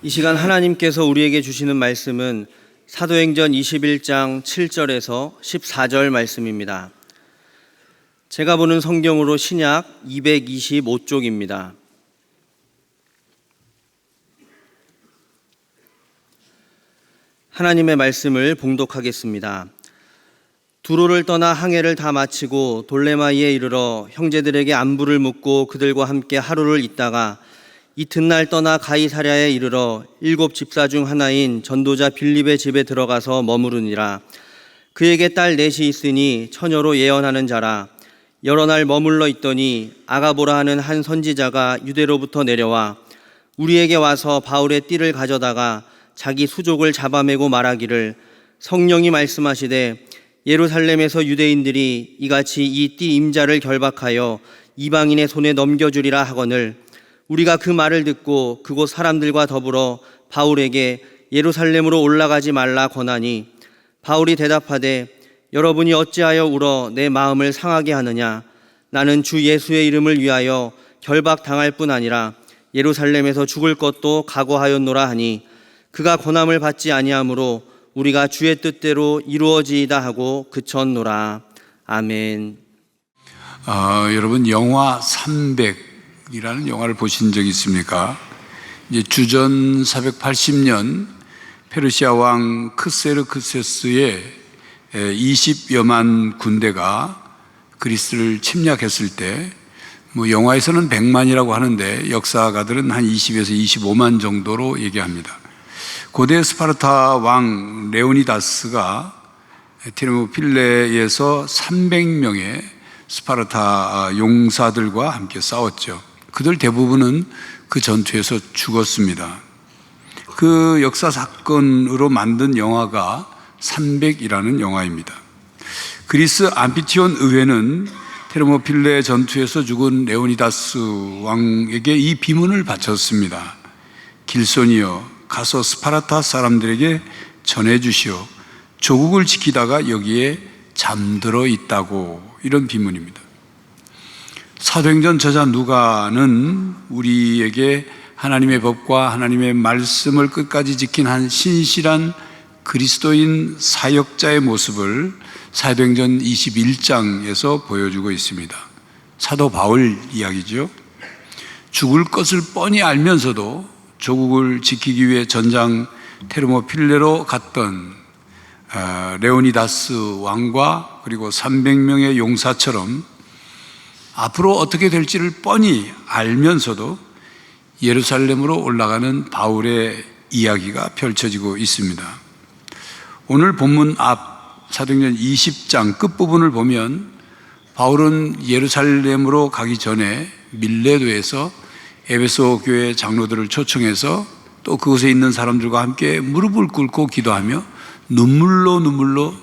이 시간 하나님께서 우리에게 주시는 말씀은 사도행전 21장 7절에서 14절 말씀입니다. 제가 보는 성경으로 신약 225쪽입니다. 하나님의 말씀을 봉독하겠습니다. 두로를 떠나 항해를 다 마치고 돌레마이에 이르러 형제들에게 안부를 묻고 그들과 함께 하루를 있다가 이튿날 떠나 가이사랴에 이르러 7 집사 중 하나인 전도자 빌립의 집에 들어가서 머무르니라. 그에게 딸 넷이 있으니 처녀로 예언하는 자라. 여러 날 머물러 있더니 아가보라 하는 한 선지자가 유대로부터 내려와 우리에게 와서 바울의 띠를 가져다가 자기 수족을 잡아매고 말하기를 성령이 말씀하시되 예루살렘에서 유대인들이 이같이 이 띠 임자를 결박하여 이방인의 손에 넘겨주리라 하거늘 우리가 그 말을 듣고 그곳 사람들과 더불어 바울에게 예루살렘으로 올라가지 말라 권하니 바울이 대답하되 여러분이 어찌하여 울어 내 마음을 상하게 하느냐. 나는 주 예수의 이름을 위하여 결박당할 뿐 아니라 예루살렘에서 죽을 것도 각오하였노라 하니 그가 권함을 받지 아니하므로 우리가 주의 뜻대로 이루어지이다 하고 그쳤노라. 아멘. 여러분 영화 300이라는 영화를 보신 적 있습니까? 이제 주전 480년 페르시아 왕 크세르크세스의 20여만 군대가 그리스를 침략했을 때 영화에서는 100만이라고 하는데 역사가들은 한 20에서 25만 정도로 얘기합니다. 고대 스파르타 왕 레오니다스가 테르모필레에서 300명의 스파르타 용사들과 함께 싸웠죠. 그들 대부분은 그 전투에서 죽었습니다. 그 역사 사건으로 만든 영화가 300이라는 영화입니다. 그리스 암피티온 의회는 테르모필레 전투에서 죽은 레오니다스 왕에게 이 비문을 바쳤습니다. 길손이여 가서 스파르타 사람들에게 전해주시오. 조국을 지키다가 여기에 잠들어 있다고. 이런 비문입니다. 사도행전 저자 누가는 우리에게 하나님의 법과 하나님의 말씀을 끝까지 지킨 한 신실한 그리스도인 사역자의 모습을 사도행전 21장에서 보여주고 있습니다. 사도 바울 이야기죠. 죽을 것을 뻔히 알면서도 조국을 지키기 위해 전장 테르모필레로 갔던 레오니다스 왕과 그리고 300명의 용사처럼 앞으로 어떻게 될지를 뻔히 알면서도 예루살렘으로 올라가는 바울의 이야기가 펼쳐지고 있습니다. 오늘 본문 앞 사도행전 20장 끝부분을 보면 바울은 예루살렘으로 가기 전에 밀레도에서 에베소 교회 장로들을 초청해서 또 그곳에 있는 사람들과 함께 무릎을 꿇고 기도하며 눈물로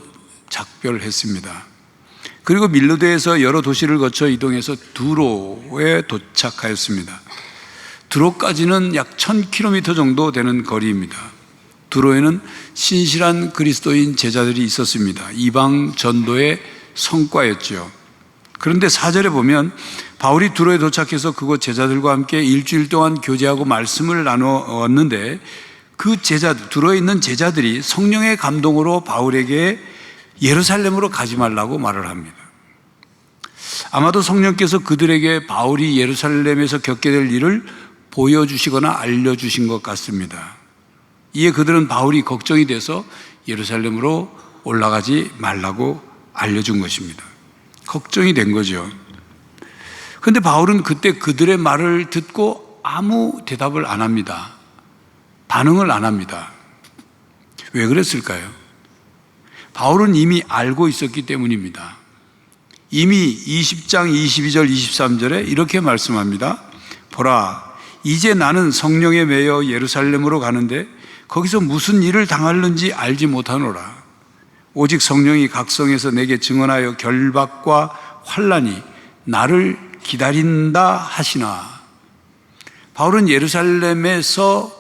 작별했습니다. 그리고 밀레도에서 여러 도시를 거쳐 이동해서 두로에 도착하였습니다. 두로까지는 약 1000km 정도 되는 거리입니다. 두로에는 신실한 그리스도인 제자들이 있었습니다. 이방 전도의 성과였죠. 그런데 4절에 보면 바울이 두로에 도착해서 그곳 제자들과 함께 일주일 동안 교제하고 말씀을 나누었는데 그 제자들, 두로에 있는 제자들이 성령의 감동으로 바울에게 예루살렘으로 가지 말라고 말을 합니다. 아마도 성령께서 그들에게 바울이 예루살렘에서 겪게 될 일을 보여주시거나 알려주신 것 같습니다. 이에 그들은 바울이 걱정이 돼서 예루살렘으로 올라가지 말라고 알려준 것입니다. 걱정이 된 거죠. 그런데 바울은 그때 그들의 말을 듣고 아무 대답을 안 합니다. 반응을 안 합니다. 왜 그랬을까요? 바울은 이미 알고 있었기 때문입니다. 이미 20장 22절 23절에 이렇게 말씀합니다. 보라, 이제 나는 성령에 매여 예루살렘으로 가는데 거기서 무슨 일을 당할는지 알지 못하노라. 오직 성령이 각성해서 내게 증언하여 결박과 환난이 나를 기다린다 하시나. 바울은 예루살렘에서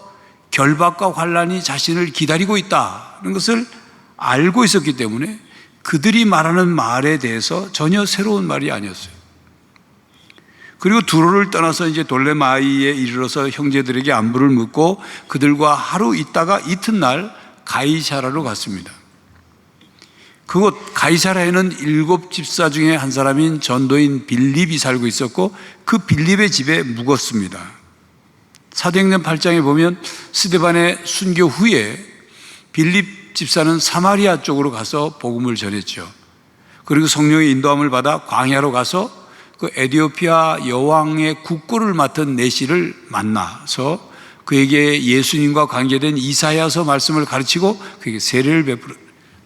결박과 환난이 자신을 기다리고 있다는 것을 알고 있었기 때문에 그들이 말하는 말에 대해서 전혀 새로운 말이 아니었어요. 그리고 두로를 떠나서 이제 돌레마이에 이르러서 형제들에게 안부를 묻고 그들과 하루 있다가 이튿날 가이사라로 갔습니다. 그곳 가이사라에는 7 집사 중에 한 사람인 전도인 빌립이 살고 있었고 그 빌립의 집에 묵었습니다. 사도행전 8장에 보면 스데반의 순교 후에 빌립 집사는 사마리아 쪽으로 가서 복음을 전했죠. 그리고 성령의 인도함을 받아 광야로 가서 그 에디오피아 여왕의 국고를 맡은 내시를 만나서 그에게 예수님과 관계된 이사야서 말씀을 가르치고 그에게 세례를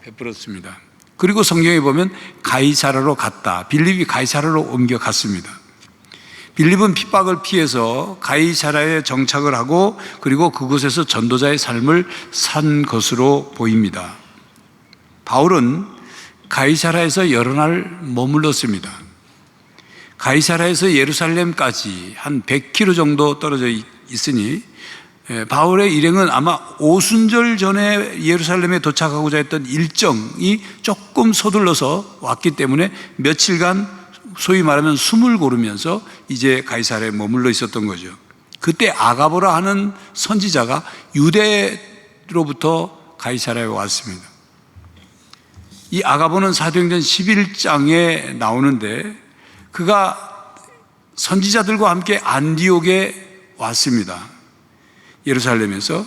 베풀었습니다. 그리고 성경에 보면 가이사라로 갔다. 빌립이 가이사라로 옮겨갔습니다. 빌립은 핍박을 피해서 가이사라에 정착을 하고 그리고 그곳에서 전도자의 삶을 산 것으로 보입니다. 바울은 가이사라에서 여러 날 머물렀습니다. 가이사라에서 예루살렘까지 한 100km 정도 떨어져 있으니 바울의 일행은 아마 오순절 전에 예루살렘에 도착하고자 했던 일정이 조금 서둘러서 왔기 때문에 며칠간 소위 말하면 숨을 고르면서 이제 가이사라에 머물러 있었던 거죠. 그때 아가보라 하는 선지자가 유대로부터 가이사라에 왔습니다. 이 아가보는 사도행전 11장에 나오는데 그가 선지자들과 함께 안디옥에 왔습니다. 예루살렘에서.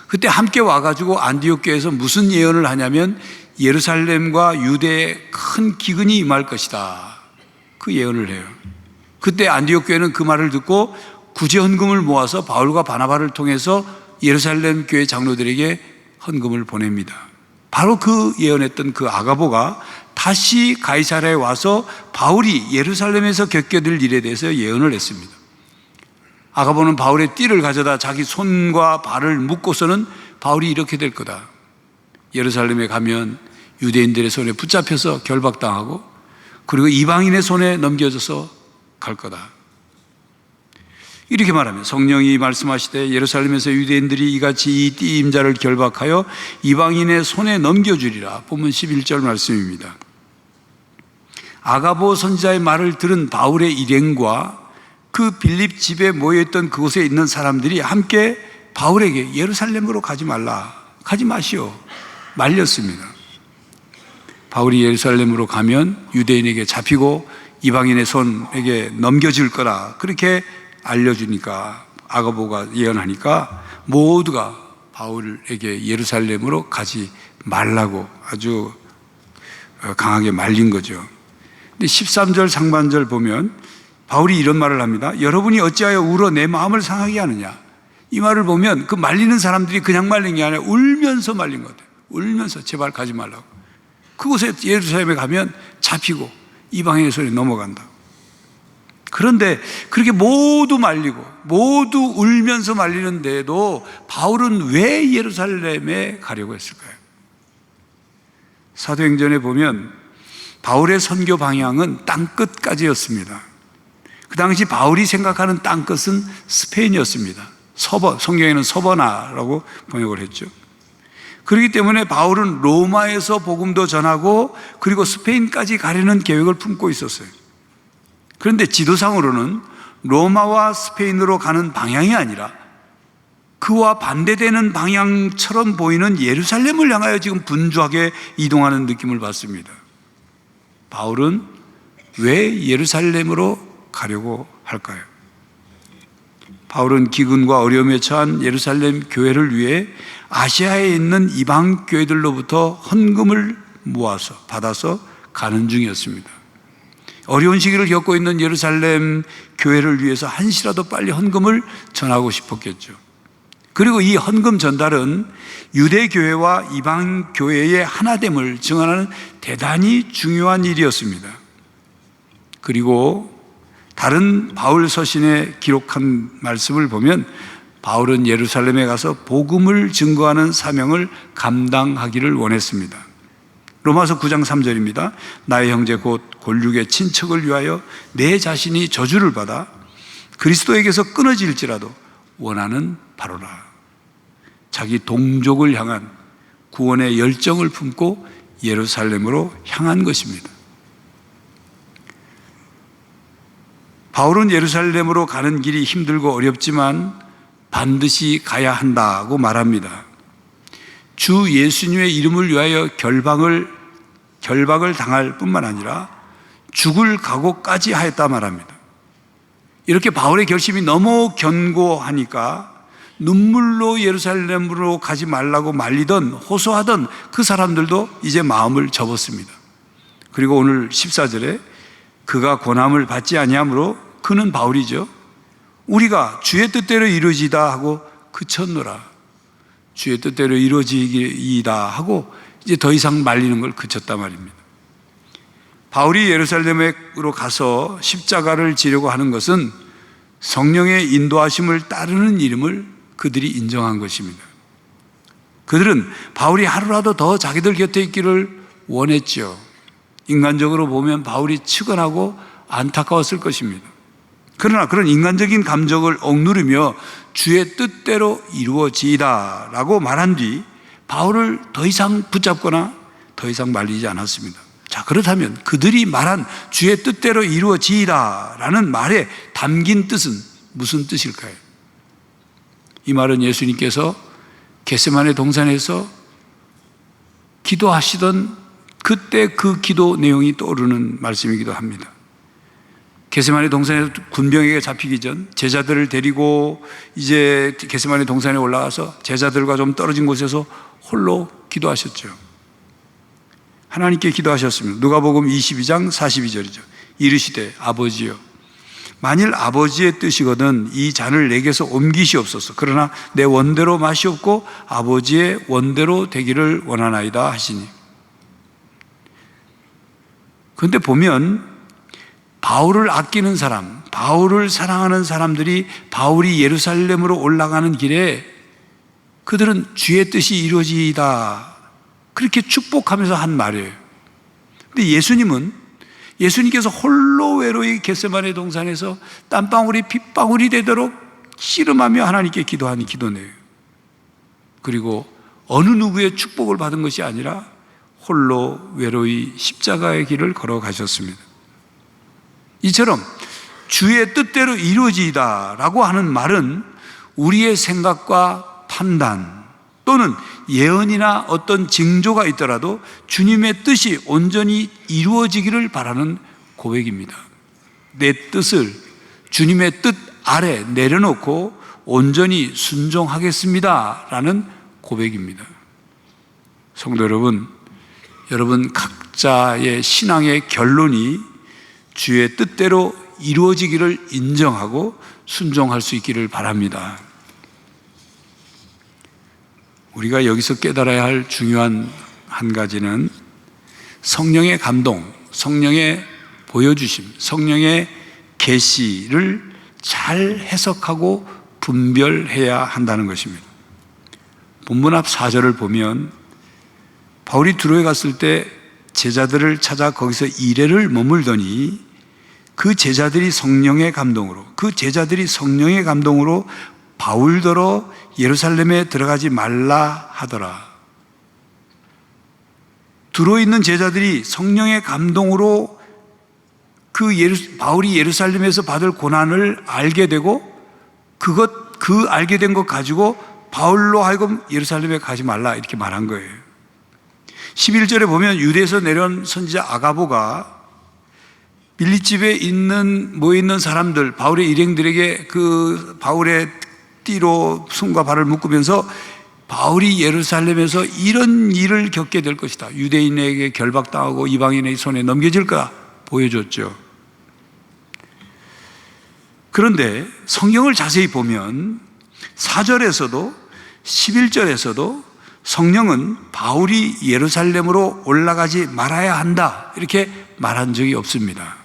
그때 함께 와가지고 안디옥 교회에서 무슨 예언을 하냐면 예루살렘과 유대에 큰 기근이 임할 것이다. 그 예언을 해요. 그때 안디옥 교회는 그 말을 듣고 구제 헌금을 모아서 바울과 바나바를 통해서 예루살렘 교회 장로들에게 헌금을 보냅니다. 바로 그 예언했던 그 아가보가 다시 가이사라에 와서 바울이 예루살렘에서 겪게 될 일에 대해서 예언을 했습니다. 아가보는 바울의 띠를 가져다 자기 손과 발을 묶고서는 바울이 이렇게 될 거다. 예루살렘에 가면 유대인들의 손에 붙잡혀서 결박당하고 그리고 이방인의 손에 넘겨져서 갈 거다. 이렇게 말하면 성령이 말씀하시되 예루살렘에서 유대인들이 이같이 이 띠 임자를 결박하여 이방인의 손에 넘겨주리라. 본문 11절 말씀입니다. 아가보 선지자의 말을 들은 바울의 일행과 그 빌립 집에 모여있던 그곳에 있는 사람들이 함께 바울에게 예루살렘으로 가지 말라, 가지 마시오 말렸습니다. 바울이 예루살렘으로 가면 유대인에게 잡히고 이방인의 손에게 넘겨질 거라 그렇게 알려주니까 아가보가 예언하니까 모두가 바울에게 예루살렘으로 가지 말라고 아주 강하게 말린 거죠. 근데 13절 상반절 보면 바울이 이런 말을 합니다. 여러분이 어찌하여 울어 내 마음을 상하게 하느냐. 이 말을 보면 그 말리는 사람들이 그냥 말린 게 아니라 울면서 말린 것 같아요. 울면서 제발 가지 말라고. 그곳에 예루살렘에 가면 잡히고 이방인의 손에 넘어간다. 그런데 그렇게 모두 말리고 모두 울면서 말리는데도 바울은 왜 예루살렘에 가려고 했을까요? 사도행전에 보면 바울의 선교 방향은 땅끝까지였습니다. 그 당시 바울이 생각하는 땅끝은 스페인이었습니다. 성경에는 서버나라고 번역을 했죠. 그렇기 때문에 바울은 로마에서 복음도 전하고 그리고 스페인까지 가려는 계획을 품고 있었어요. 그런데 지도상으로는 로마와 스페인으로 가는 방향이 아니라 그와 반대되는 방향처럼 보이는 예루살렘을 향하여 지금 분주하게 이동하는 느낌을 받습니다. 바울은 왜 예루살렘으로 가려고 할까요? 바울은 기근과 어려움에 처한 예루살렘 교회를 위해 아시아에 있는 이방 교회들로부터 헌금을 모아서 받아서 가는 중이었습니다. 어려운 시기를 겪고 있는 예루살렘 교회를 위해서 한시라도 빨리 헌금을 전하고 싶었겠죠. 그리고 이 헌금 전달은 유대 교회와 이방 교회의 하나됨을 증언하는 대단히 중요한 일이었습니다. 그리고 다른 바울 서신에 기록한 말씀을 보면 바울은 예루살렘에 가서 복음을 증거하는 사명을 감당하기를 원했습니다. 로마서 9장 3절입니다. 나의 형제 곧 골육의 친척을 위하여 내 자신이 저주를 받아 그리스도에게서 끊어질지라도 원하는 바로라. 자기 동족을 향한 구원의 열정을 품고 예루살렘으로 향한 것입니다. 바울은 예루살렘으로 가는 길이 힘들고 어렵지만 반드시 가야 한다고 말합니다. 주 예수님의 이름을 위하여 결박을 당할 뿐만 아니라 죽을 각오까지 하였다 말합니다. 이렇게 바울의 결심이 너무 견고하니까 눈물로 예루살렘으로 가지 말라고 말리던 호소하던 그 사람들도 이제 마음을 접었습니다. 그리고 오늘 14절에 그가 고난을 받지 아니하므로, 그는 바울이죠, 우리가 주의 뜻대로 이루어지다 하고 그쳤노라. 주의 뜻대로 이루어지이다 하고 이제 더 이상 말리는 걸 그쳤단 말입니다. 바울이 예루살렘으로 가서 십자가를 지려고 하는 것은 성령의 인도하심을 따르는 이름을 그들이 인정한 것입니다. 그들은 바울이 하루라도 더 자기들 곁에 있기를 원했죠. 인간적으로 보면 바울이 측은하고 안타까웠을 것입니다. 그러나 그런 인간적인 감정을 억누르며 주의 뜻대로 이루어지이다 라고 말한 뒤 바울을 더 이상 붙잡거나 더 이상 말리지 않았습니다. 자, 그렇다면 그들이 말한 주의 뜻대로 이루어지이다 라는 말에 담긴 뜻은 무슨 뜻일까요? 이 말은 예수님께서 겟세마네 동산에서 기도하시던 그때 그 기도 내용이 떠오르는 말씀이기도 합니다. 겟세마네 동산에서 군병에게 잡히기 전 제자들을 데리고 이제 겟세마네 동산에 올라가서 제자들과 좀 떨어진 곳에서 홀로 기도하셨죠. 하나님께 기도하셨습니다. 누가복음 22장 42절이죠. 이르시되 아버지여, 만일 아버지의 뜻이거든 이 잔을 내게서 옮기시옵소서. 그러나 내 원대로 마시옵고 아버지의 원대로 되기를 원하나이다 하시니. 그런데 보면 바울을 아끼는 사람, 바울을 사랑하는 사람들이 바울이 예루살렘으로 올라가는 길에 그들은 주의 뜻이 이루어지이다 그렇게 축복하면서 한 말이에요. 근데 예수님께서 홀로 외로이 겟세마네 동산에서 땀방울이 핏방울이 되도록 씨름하며 하나님께 기도한 기도네요. 그리고 어느 누구의 축복을 받은 것이 아니라 홀로 외로이 십자가의 길을 걸어가셨습니다. 이처럼 주의 뜻대로 이루어지이다 라고 하는 말은 우리의 생각과 판단 또는 예언이나 어떤 징조가 있더라도 주님의 뜻이 온전히 이루어지기를 바라는 고백입니다. 내 뜻을 주님의 뜻 아래 내려놓고 온전히 순종하겠습니다 라는 고백입니다. 성도 여러분, 여러분 각자의 신앙의 결론이 주의 뜻대로 이루어지기를 인정하고 순종할 수 있기를 바랍니다. 우리가 여기서 깨달아야 할 중요한 한 가지는 성령의 감동, 성령의 보여주심, 성령의 계시를 잘 해석하고 분별해야 한다는 것입니다. 본문 앞 4절을 보면 바울이 두로에 갔을 때 제자들을 찾아 거기서 이래를 머물더니 그 제자들이 성령의 감동으로 바울더러 예루살렘에 들어가지 말라 하더라. 두로에 있는 제자들이 성령의 감동으로 바울이 예루살렘에서 받을 고난을 알게 되고 그 알게 된 것 가지고 바울로 하여금 예루살렘에 가지 말라 이렇게 말한 거예요. 11절에 보면 유대에서 내려온 선지자 아가보가 밀립집에 모여있는 사람들, 바울의 일행들에게 그 바울의 띠로 손과 발을 묶으면서 바울이 예루살렘에서 이런 일을 겪게 될 것이다, 유대인에게 결박당하고 이방인의 손에 넘겨질까 보여줬죠. 그런데 성경을 자세히 보면 4절에서도 11절에서도 성령은 바울이 예루살렘으로 올라가지 말아야 한다 이렇게 말한 적이 없습니다.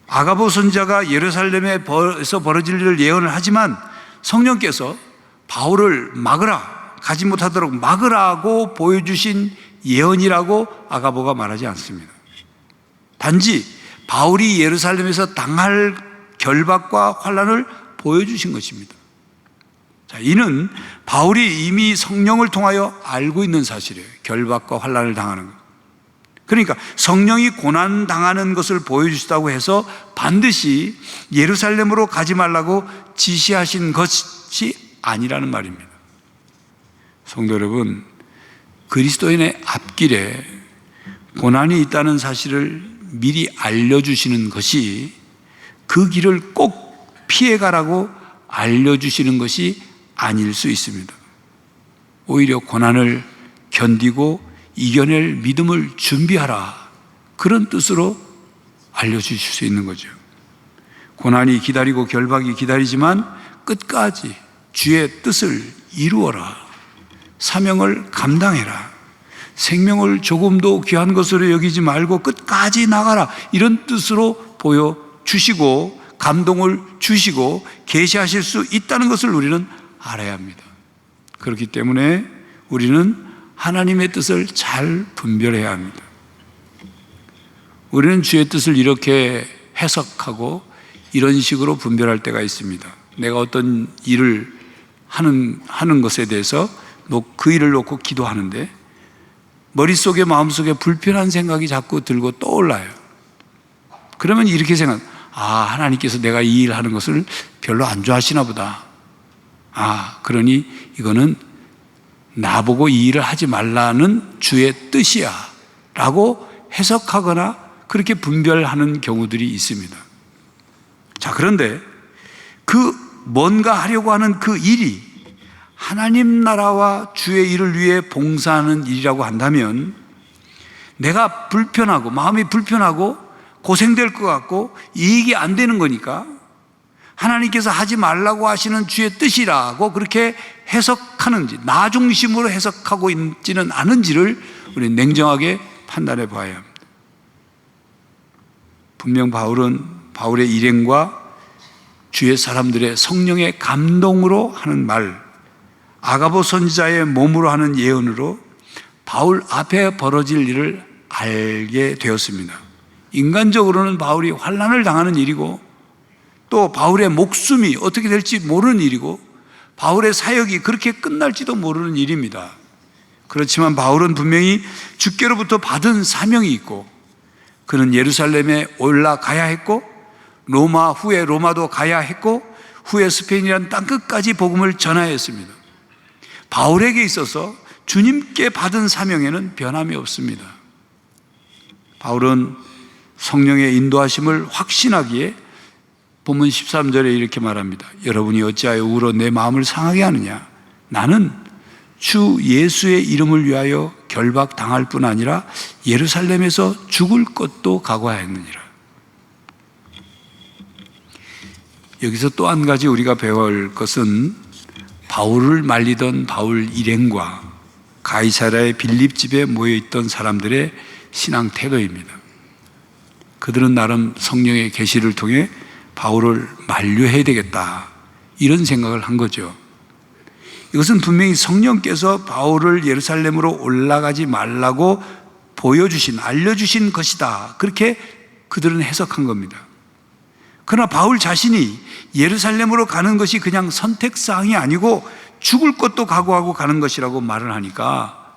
아가보 선지자가 예루살렘에서 벌어질 일을 예언을 하지만 성령께서 바울을 막으라, 가지 못하도록 막으라고 보여주신 예언이라고 아가보가 말하지 않습니다. 단지 바울이 예루살렘에서 당할 결박과 환난을 보여주신 것입니다. 자, 이는 바울이 이미 성령을 통하여 알고 있는 사실이에요. 결박과 환난을 당하는 것. 그러니까 성령이 고난 당하는 것을 보여주시다고 해서 반드시 예루살렘으로 가지 말라고 지시하신 것이 아니라는 말입니다. 성도 여러분, 그리스도인의 앞길에 고난이 있다는 사실을 미리 알려주시는 것이 그 길을 꼭 피해가라고 알려주시는 것이 아닐 수 있습니다. 오히려 고난을 견디고 이겨낼 믿음을 준비하라, 그런 뜻으로 알려주실 수 있는 거죠. 고난이 기다리고 결박이 기다리지만 끝까지 주의 뜻을 이루어라, 사명을 감당해라, 생명을 조금도 귀한 것으로 여기지 말고 끝까지 나가라, 이런 뜻으로 보여주시고 감동을 주시고 계시하실 수 있다는 것을 우리는 알아야 합니다. 그렇기 때문에 우리는 하나님의 뜻을 잘 분별해야 합니다. 우리는 주의 뜻을 이렇게 해석하고 이런 식으로 분별할 때가 있습니다. 내가 어떤 일을 하는 것에 대해서 그 일을 놓고 기도하는데 머릿속에 마음속에 불편한 생각이 자꾸 들고 떠올라요. 그러면 이렇게 하나님께서 내가 이 일 하는 것을 별로 안 좋아하시나 보다. 그러니 이거는 나보고 이 일을 하지 말라는 주의 뜻이야 라고 해석하거나 그렇게 분별하는 경우들이 있습니다. 자, 그런데 뭔가 하려고 하는 그 일이 하나님 나라와 주의 일을 위해 봉사하는 일이라고 한다면 내가 불편하고 마음이 불편하고 고생될 것 같고 이익이 안 되는 거니까 하나님께서 하지 말라고 하시는 주의 뜻이라고 그렇게 해석하는지, 나 중심으로 해석하고 있지는 않은지를 우리 냉정하게 판단해 봐야 합니다. 분명 바울의 일행과 주의 사람들의 성령의 감동으로 하는 말, 아가보 선지자의 몸으로 하는 예언으로 바울 앞에 벌어질 일을 알게 되었습니다. 인간적으로는 바울이 환난을 당하는 일이고 또 바울의 목숨이 어떻게 될지 모르는 일이고 바울의 사역이 그렇게 끝날지도 모르는 일입니다. 그렇지만 바울은 분명히 주께로부터 받은 사명이 있고 그는 예루살렘에 올라가야 했고 로마 후에 로마도 가야 했고 후에 스페인이라는 땅끝까지 복음을 전해야 했습니다. 바울에게 있어서 주님께 받은 사명에는 변함이 없습니다. 바울은 성령의 인도하심을 확신하기에 본문 13절에 이렇게 말합니다. 여러분이 어찌하여 울어 내 마음을 상하게 하느냐? 나는 주 예수의 이름을 위하여 결박당할 뿐 아니라 예루살렘에서 죽을 것도 각오하였느니라. 여기서 또 한 가지 우리가 배울 것은 바울을 말리던 바울 일행과 가이사랴의 빌립 집에 모여있던 사람들의 신앙 태도입니다. 그들은 나름 성령의 계시를 통해 바울을 만류해야 되겠다, 이런 생각을 한 거죠. 이것은 분명히 성령께서 바울을 예루살렘으로 올라가지 말라고 알려주신 것이다, 그렇게 그들은 해석한 겁니다. 그러나 바울 자신이 예루살렘으로 가는 것이 그냥 선택사항이 아니고 죽을 것도 각오하고 가는 것이라고 말을 하니까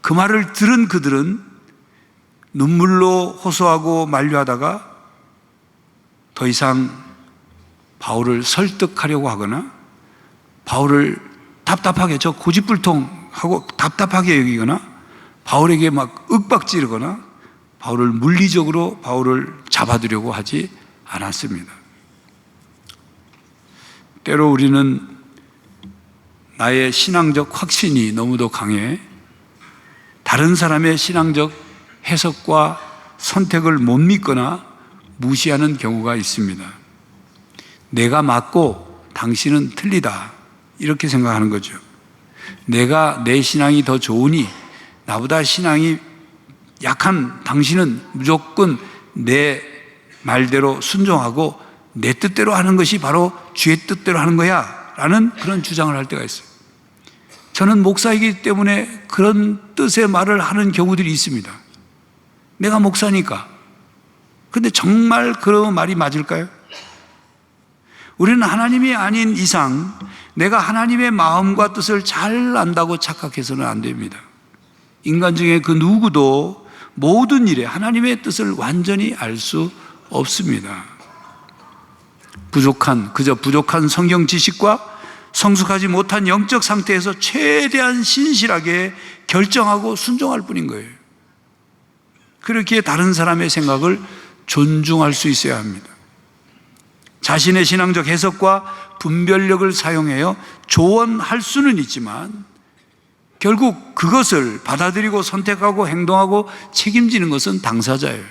그 말을 들은 그들은 눈물로 호소하고 만류하다가 더 이상 바울을 설득하려고 하거나 바울을 답답하게, 고집불통하고 답답하게 여기거나 바울에게 막 윽박지르거나 바울을 물리적으로 바울을 잡아두려고 하지 않았습니다. 때로 우리는 나의 신앙적 확신이 너무도 강해 다른 사람의 신앙적 해석과 선택을 못 믿거나 무시하는 경우가 있습니다. 내가 맞고 당신은 틀리다, 이렇게 생각하는 거죠. 내 신앙이 더 좋으니 나보다 신앙이 약한 당신은 무조건 내 말대로 순종하고 내 뜻대로 하는 것이 바로 주의 뜻대로 하는 거야 라는 그런 주장을 할 때가 있어요. 저는 목사이기 때문에 그런 뜻의 말을 하는 경우들이 있습니다. 내가 목사니까. 근데 정말 그런 말이 맞을까요? 우리는 하나님이 아닌 이상 내가 하나님의 마음과 뜻을 잘 안다고 착각해서는 안 됩니다. 인간 중에 그 누구도 모든 일에 하나님의 뜻을 완전히 알 수 없습니다. 그저 부족한 성경 지식과 성숙하지 못한 영적 상태에서 최대한 신실하게 결정하고 순종할 뿐인 거예요. 그렇게 다른 사람의 생각을 존중할 수 있어야 합니다. 자신의 신앙적 해석과 분별력을 사용하여 조언할 수는 있지만 결국 그것을 받아들이고 선택하고 행동하고 책임지는 것은 당사자예요.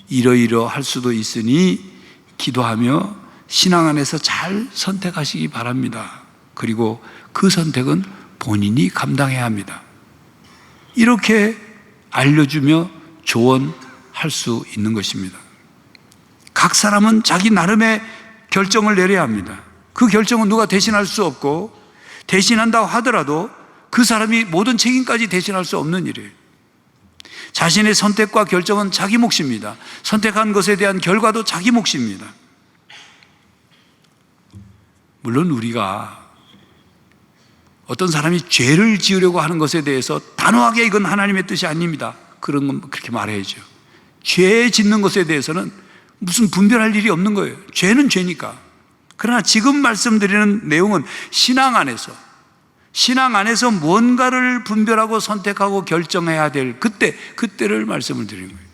이러이러할 수도 있으니 기도하며 신앙 안에서 잘 선택하시기 바랍니다. 그리고 그 선택은 본인이 감당해야 합니다. 이렇게 알려주며 조언할 수 있는 것입니다. 각 사람은 자기 나름의 결정을 내려야 합니다. 그 결정은 누가 대신할 수 없고, 대신한다고 하더라도 그 사람이 모든 책임까지 대신할 수 없는 일이에요. 자신의 선택과 결정은 자기 몫입니다. 선택한 것에 대한 결과도 자기 몫입니다. 물론 우리가 어떤 사람이 죄를 지으려고 하는 것에 대해서 단호하게 이건 하나님의 뜻이 아닙니다, 그런 건 그렇게 말해야죠. 죄 짓는 것에 대해서는 무슨 분별할 일이 없는 거예요. 죄는 죄니까. 그러나 지금 말씀드리는 내용은 신앙 안에서 뭔가를 분별하고 선택하고 결정해야 될 그때를 말씀을 드리는 거예요.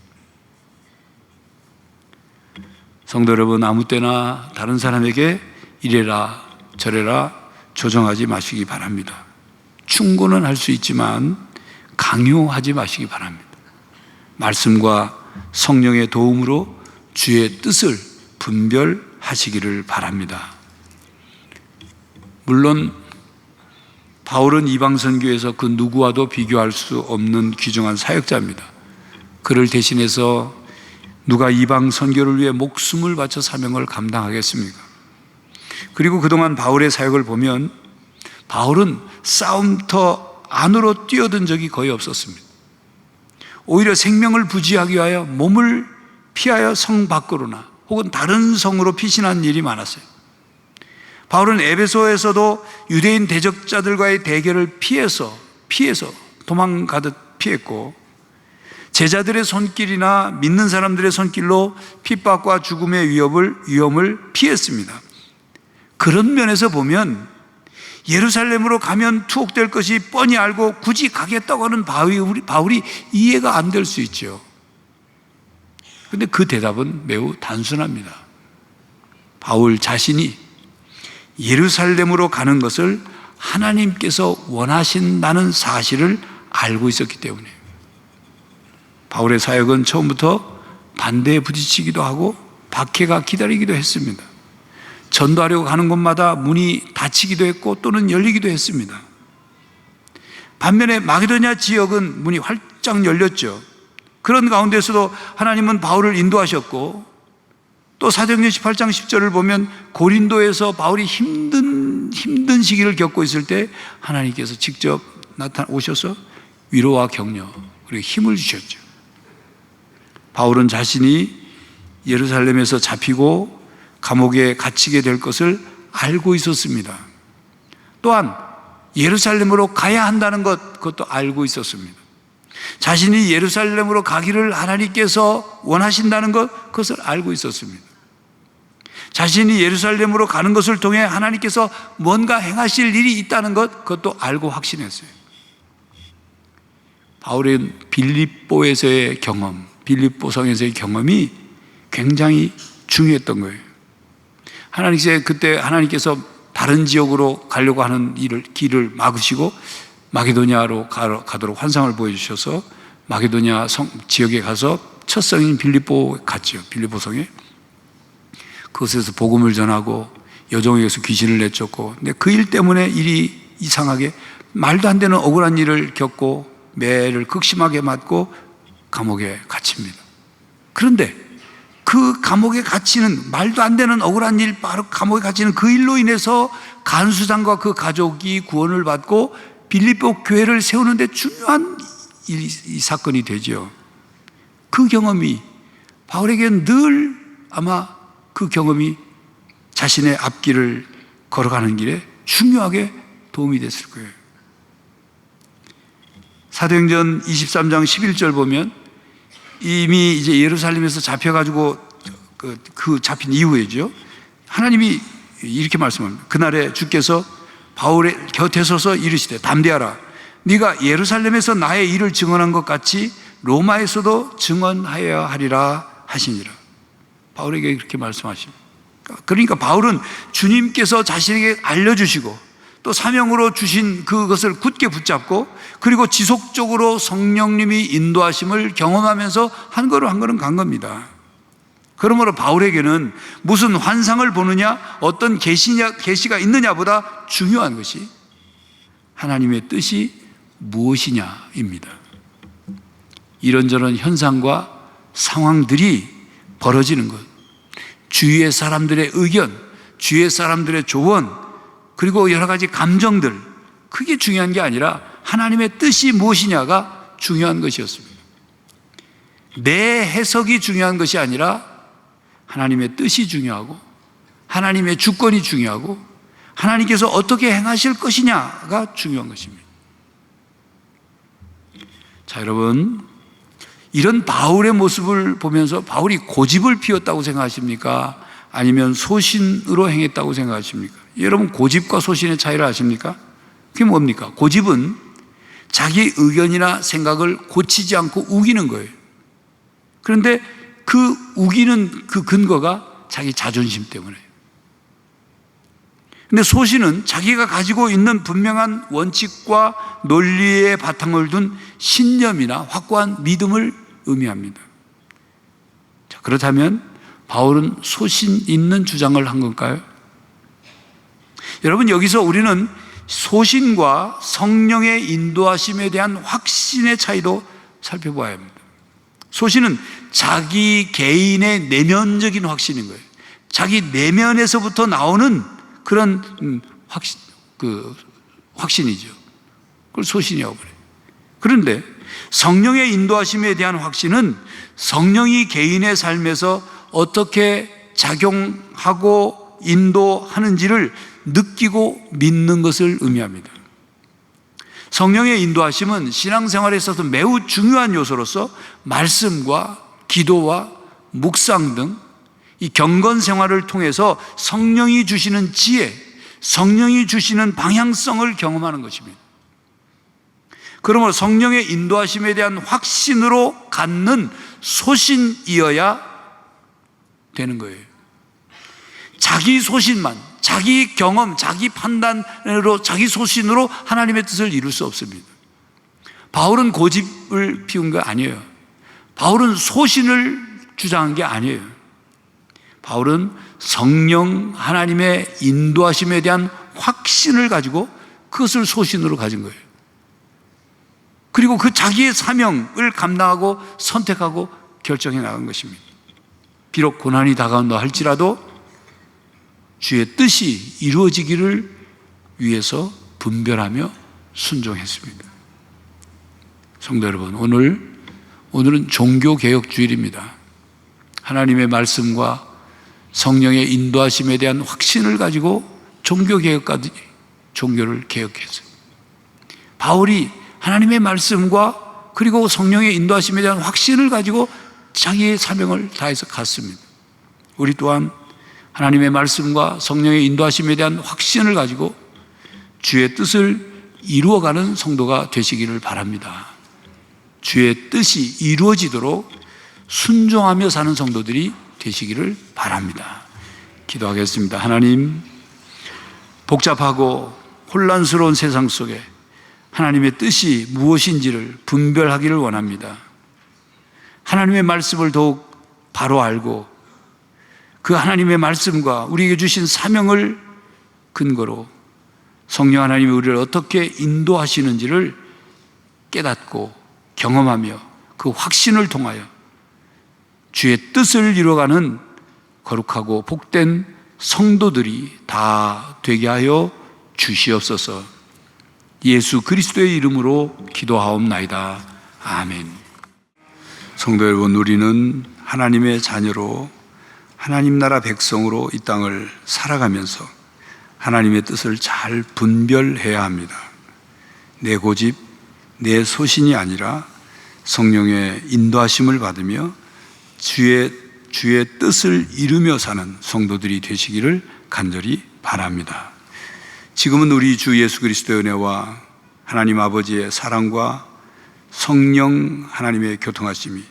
성도 여러분, 아무 때나 다른 사람에게 이래라 저래라 조정하지 마시기 바랍니다. 충고는 할 수 있지만 강요하지 마시기 바랍니다. 말씀과 성령의 도움으로 주의 뜻을 분별하시기를 바랍니다. 물론 바울은 이방 선교에서 그 누구와도 비교할 수 없는 귀중한 사역자입니다. 그를 대신해서 누가 이방 선교를 위해 목숨을 바쳐 사명을 감당하겠습니까? 그리고 그동안 바울의 사역을 보면 바울은 싸움터 안으로 뛰어든 적이 거의 없었습니다. 오히려 생명을 부지하기 위하여 몸을 피하여 성 밖으로나 혹은 다른 성으로 피신한 일이 많았어요. 바울은 에베소에서도 유대인 대적자들과의 대결을 피해서 도망가듯 피했고, 제자들의 손길이나 믿는 사람들의 손길로 핍박과 죽음의 위험을 피했습니다. 그런 면에서 보면 예루살렘으로 가면 투옥될 것이 뻔히 알고 굳이 가겠다고 하는 바울이 이해가 안 될 수 있죠. 그런데 그 대답은 매우 단순합니다. 바울 자신이 예루살렘으로 가는 것을 하나님께서 원하신다는 사실을 알고 있었기 때문에 바울의 사역은 처음부터 반대에 부딪히기도 하고 박해가 기다리기도 했습니다. 전도하려고 가는 곳마다 문이 닫히기도 했고 또는 열리기도 했습니다. 반면에 마게도냐 지역은 문이 활짝 열렸죠. 그런 가운데서도 하나님은 바울을 인도하셨고, 또 사도행전 18장 10절을 보면 고린도에서 바울이 힘든 시기를 겪고 있을 때 하나님께서 직접 나타오셔서 위로와 격려 그리고 힘을 주셨죠. 바울은 자신이 예루살렘에서 잡히고 감옥에 갇히게 될 것을 알고 있었습니다. 또한 예루살렘으로 가야 한다는 그것도 알고 있었습니다. 자신이 예루살렘으로 가기를 하나님께서 원하신다는 그것을 알고 있었습니다. 자신이 예루살렘으로 가는 것을 통해 하나님께서 뭔가 행하실 일이 있다는 그것도 알고 확신했어요. 바울의 빌립보에서의 경험, 빌립보성에서의 경험이 굉장히 중요했던 거예요. 하나님께서 다른 지역으로 가려고 하는 길을 막으시고 마게도냐로 가도록 환상을 보여주셔서 마게도냐 지역에 가서 첫 성인 빌립보 갔죠. 빌립보성에. 그곳에서 복음을 전하고 여종에게서 귀신을 내쫓고, 근데 그 일 때문에 일이 이상하게 말도 안 되는 억울한 일을 겪고 매를 극심하게 맞고 감옥에 갇힙니다. 그런데 그 감옥에 갇히는 말도 안 되는 억울한 일, 바로 감옥에 갇히는 그 일로 인해서 간수장과 그 가족이 구원을 받고 빌립보 교회를 세우는데 중요한 이 사건이 되죠. 그 경험이 바울에게는 늘 아마 그 경험이 자신의 앞길을 걸어가는 길에 중요하게 도움이 됐을 거예요. 사도행전 23장 11절 보면 이미 이제 예루살렘에서 잡혀가지고 그 잡힌 이후에죠. 하나님이 이렇게 말씀합니다. 그날에 주께서 바울의 곁에 서서 이르시되 담대하라. 네가 예루살렘에서 나의 일을 증언한 것 같이 로마에서도 증언하여야 하리라 하시니라. 바울에게 그렇게 말씀하십니다. 그러니까 바울은 주님께서 자신에게 알려주시고 또 사명으로 주신 그것을 굳게 붙잡고 그리고 지속적으로 성령님이 인도하심을 경험하면서 한 걸음 한 걸음 간 겁니다. 그러므로 바울에게는 무슨 환상을 보느냐 어떤 계시가 있느냐보다 중요한 것이 하나님의 뜻이 무엇이냐입니다. 이런저런 현상과 상황들이 벌어지는 것, 주위의 사람들의 의견, 주위의 사람들의 조언, 그리고 여러 가지 감정들, 그게 중요한 게 아니라 하나님의 뜻이 무엇이냐가 중요한 것이었습니다. 내 해석이 중요한 것이 아니라 하나님의 뜻이 중요하고 하나님의 주권이 중요하고 하나님께서 어떻게 행하실 것이냐가 중요한 것입니다. 자, 여러분, 이런 바울의 모습을 보면서 바울이 고집을 피웠다고 생각하십니까? 아니면 소신으로 행했다고 생각하십니까? 여러분, 고집과 소신의 차이를 아십니까? 그게 뭡니까? 고집은 자기 의견이나 생각을 고치지 않고 우기는 거예요. 그런데 그 우기는 그 근거가 자기 자존심 때문에요. 근데 소신은 자기가 가지고 있는 분명한 원칙과 논리의 바탕을 둔 신념이나 확고한 믿음을 의미합니다. 자, 그렇다면 바울은 소신 있는 주장을 한 걸까요? 여러분, 여기서 우리는 소신과 성령의 인도하심에 대한 확신의 차이도 살펴봐야 합니다. 소신은 자기 개인의 내면적인 확신인 거예요. 자기 내면에서부터 나오는 그런 확신이죠. 그걸 소신이라고 그래요. 그런데 성령의 인도하심에 대한 확신은 성령이 개인의 삶에서 어떻게 작용하고 인도하는지를 느끼고 믿는 것을 의미합니다. 성령의 인도하심은 신앙생활에 있어서 매우 중요한 요소로서 말씀과 기도와 묵상 등 이 경건 생활을 통해서 성령이 주시는 지혜, 성령이 주시는 방향성을 경험하는 것입니다. 그러므로 성령의 인도하심에 대한 확신으로 갖는 소신이어야 되는 거예요. 자기 소신만, 자기 경험, 자기 판단으로, 자기 소신으로 하나님의 뜻을 이룰 수 없습니다. 바울은 고집을 피운 거 아니에요. 바울은 소신을 주장한 게 아니에요. 바울은 성령 하나님의 인도하심에 대한 확신을 가지고 그것을 소신으로 가진 거예요. 그리고 그 자기의 사명을 감당하고 선택하고 결정해 나간 것입니다. 비록 고난이 다가온다 할지라도 주의 뜻이 이루어지기를 위해서 분별하며 순종했습니다. 성도 여러분, 오늘은 종교개혁주일입니다. 하나님의 말씀과 성령의 인도하심에 대한 확신을 가지고 종교개혁까지 종교를 개혁했어요. 바울이 하나님의 말씀과 그리고 성령의 인도하심에 대한 확신을 가지고 자기의 사명을 다해서 갔습니다. 우리 또한 하나님의 말씀과 성령의 인도하심에 대한 확신을 가지고 주의 뜻을 이루어가는 성도가 되시기를 바랍니다. 주의 뜻이 이루어지도록 순종하며 사는 성도들이 되시기를 바랍니다. 기도하겠습니다. 하나님, 복잡하고 혼란스러운 세상 속에 하나님의 뜻이 무엇인지를 분별하기를 원합니다. 하나님의 말씀을 더욱 바로 알고 그 하나님의 말씀과 우리에게 주신 사명을 근거로 성령 하나님이 우리를 어떻게 인도하시는지를 깨닫고 경험하며 그 확신을 통하여 주의 뜻을 이루어가는 거룩하고 복된 성도들이 다 되게 하여 주시옵소서. 예수 그리스도의 이름으로 기도하옵나이다. 아멘. 성도 여러분, 우리는 하나님의 자녀로 하나님 나라 백성으로 이 땅을 살아가면서 하나님의 뜻을 잘 분별해야 합니다. 내 고집, 내 소신이 아니라 성령의 인도하심을 받으며 주의 뜻을 이루며 사는 성도들이 되시기를 간절히 바랍니다. 지금은 우리 주 예수 그리스도의 은혜와 하나님 아버지의 사랑과 성령 하나님의 교통하심이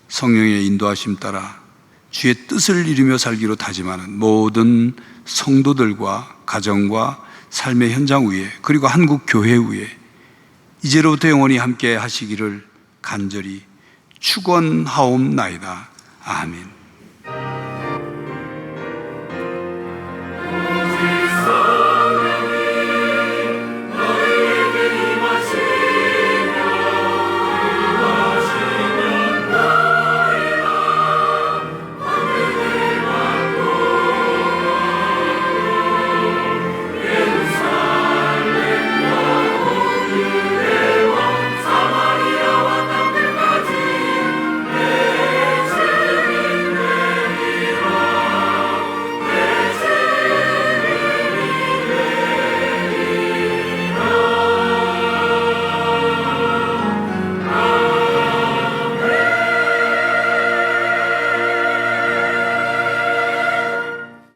성령의 인도하심 따라 주의 뜻을 이루며 살기로 다짐하는 모든 성도들과 가정과 삶의 현장 위에, 그리고 한국 교회 위에 이제로부터 영원히 함께 하시기를 간절히 축원하옵나이다. 아멘.